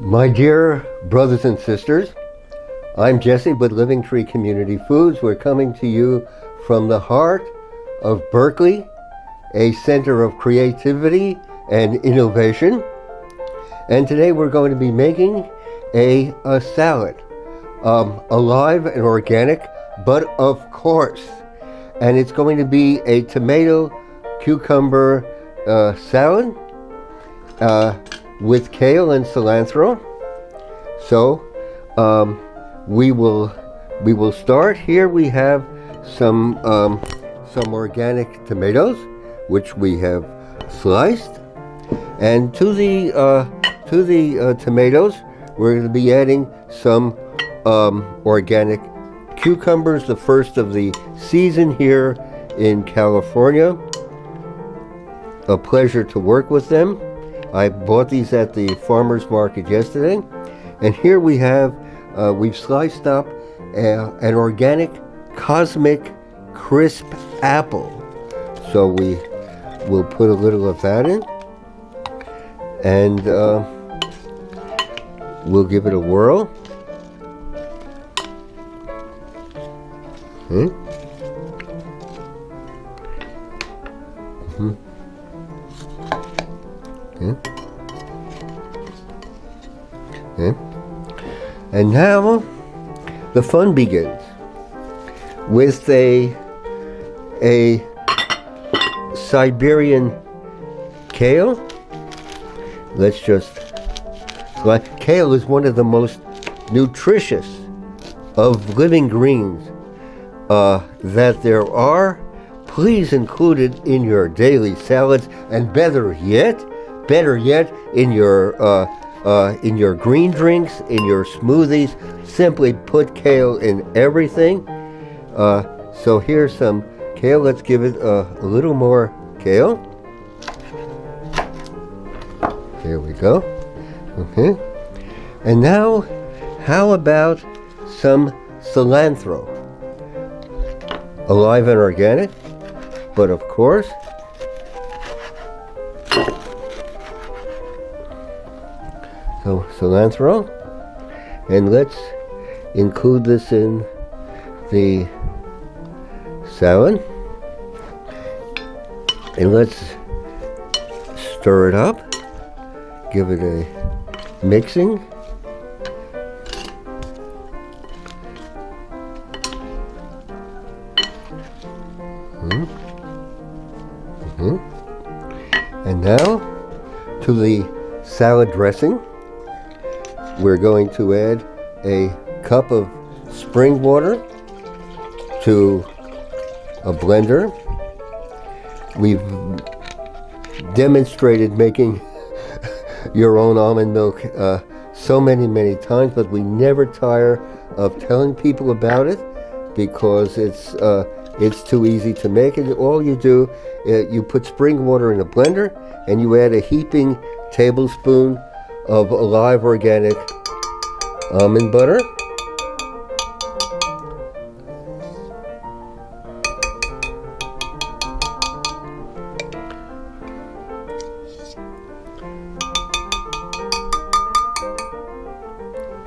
My dear brothers and sisters, I'm Jesse with Living Tree Community Foods. We're coming to you from the heart of Berkeley, a center of creativity and innovation. And today we're going to be making a salad, alive and organic, but of course. And it's going to be a tomato cucumber salad with kale and cilantro. So we will start. Here we have some organic tomatoes, which we have sliced, and to the tomatoes we're going to be adding some organic cucumbers, the first of the season here in California. A pleasure to work with them. I bought these at the farmer's market yesterday. And here we have, we've sliced up an organic cosmic crisp apple. So we will put a little of that in. And we'll give it a whirl. Okay. Okay. Okay. And now the fun begins with a Siberian kale. Let's just, kale is one of the most nutritious of living greens that there are. Please include it in your daily salads, and better yet, in your green drinks, in your smoothies. Simply put kale in everything. So here's some kale. Let's give it a little more kale. There we go. Okay. And now, how about some cilantro? Alive and organic, but of course, so cilantro, and let's include this in the salad, and let's stir it up, give it a mixing. And now to the salad dressing. We're going to add a cup of spring water to a blender. We've demonstrated making your own almond milk so many times, but we never tire of telling people about it because it's too easy to make. And all you do, you put spring water in a blender and you add a heaping tablespoon of alive organic almond butter.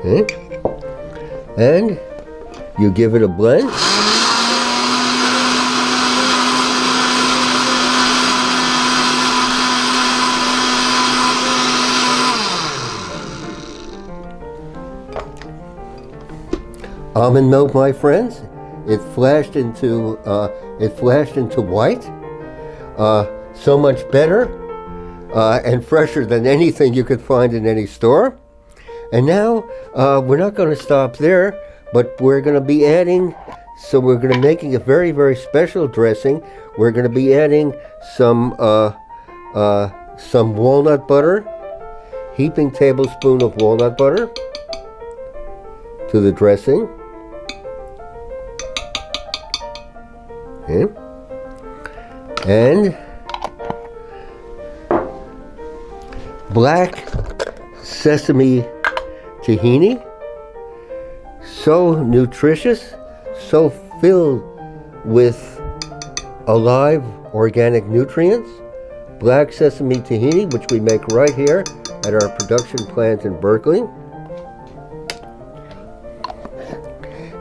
Okay. And you give it a blend. Almond milk, my friends, it flashed into white. So much better and fresher than anything you could find in any store. And now we're not going to stop there, but we're going to be adding. So we're going to making a very special dressing. We're going to be adding some walnut butter, heaping tablespoon of walnut butter to the dressing. Okay. And black sesame tahini, so nutritious, so filled with alive organic nutrients. Black sesame tahini, which we make right here at our production plant in Berkeley.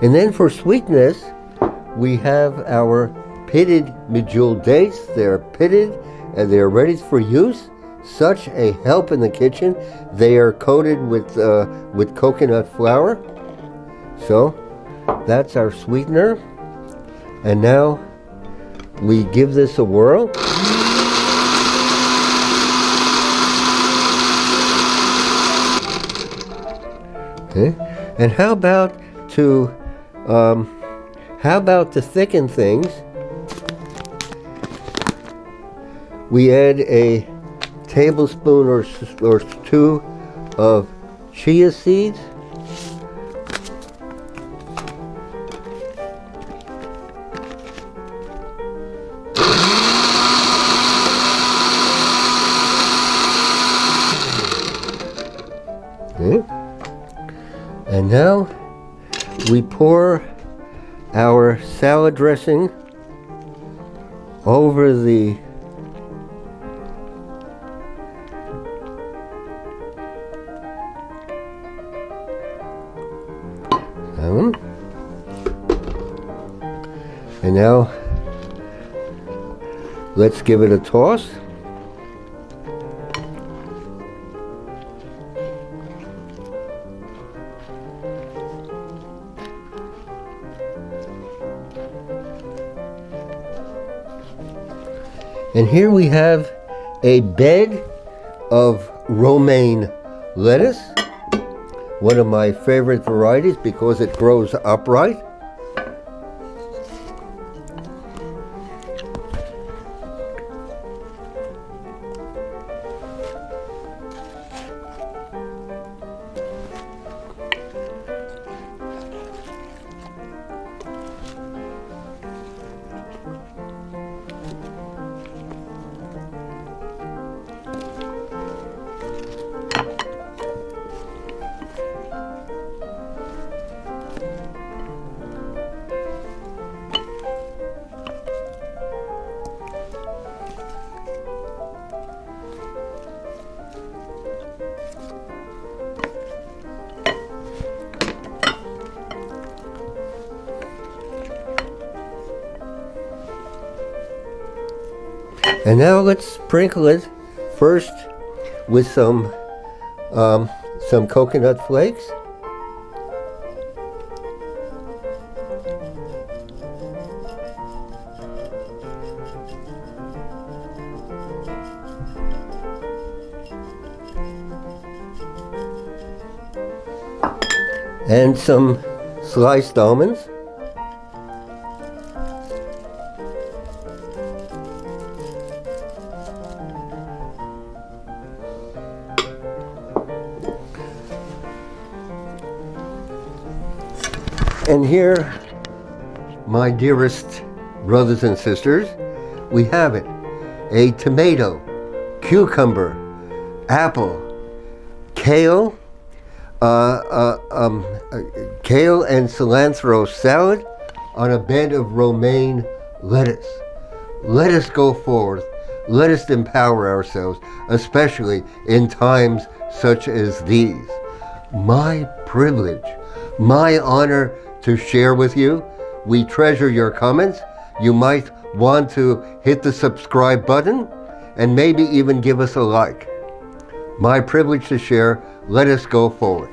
And then for sweetness, we have our pitted medjool dates. They're pitted and they're ready for use. Such a help in the kitchen. They are coated with coconut flour. So that's our sweetener. And now we give this a whirl. Okay. And how about to thicken things? We add a tablespoon or two of chia seeds. Okay. And now we pour our salad dressing over the salmon. And now let's give it a toss. And here we have a bed of romaine lettuce, one of my favorite varieties because it grows upright. And now let's sprinkle it first with some coconut flakes. And some sliced almonds. And here, my dearest brothers and sisters, we have it. A tomato, cucumber, apple, kale, kale and cilantro salad on a bed of romaine lettuce. Let us go forth. Let us empower ourselves, especially in times such as these. My privilege, my honor to share with you. We treasure your comments. You might want to hit the subscribe button and maybe even give us a like. My privilege to share. Let us go forward.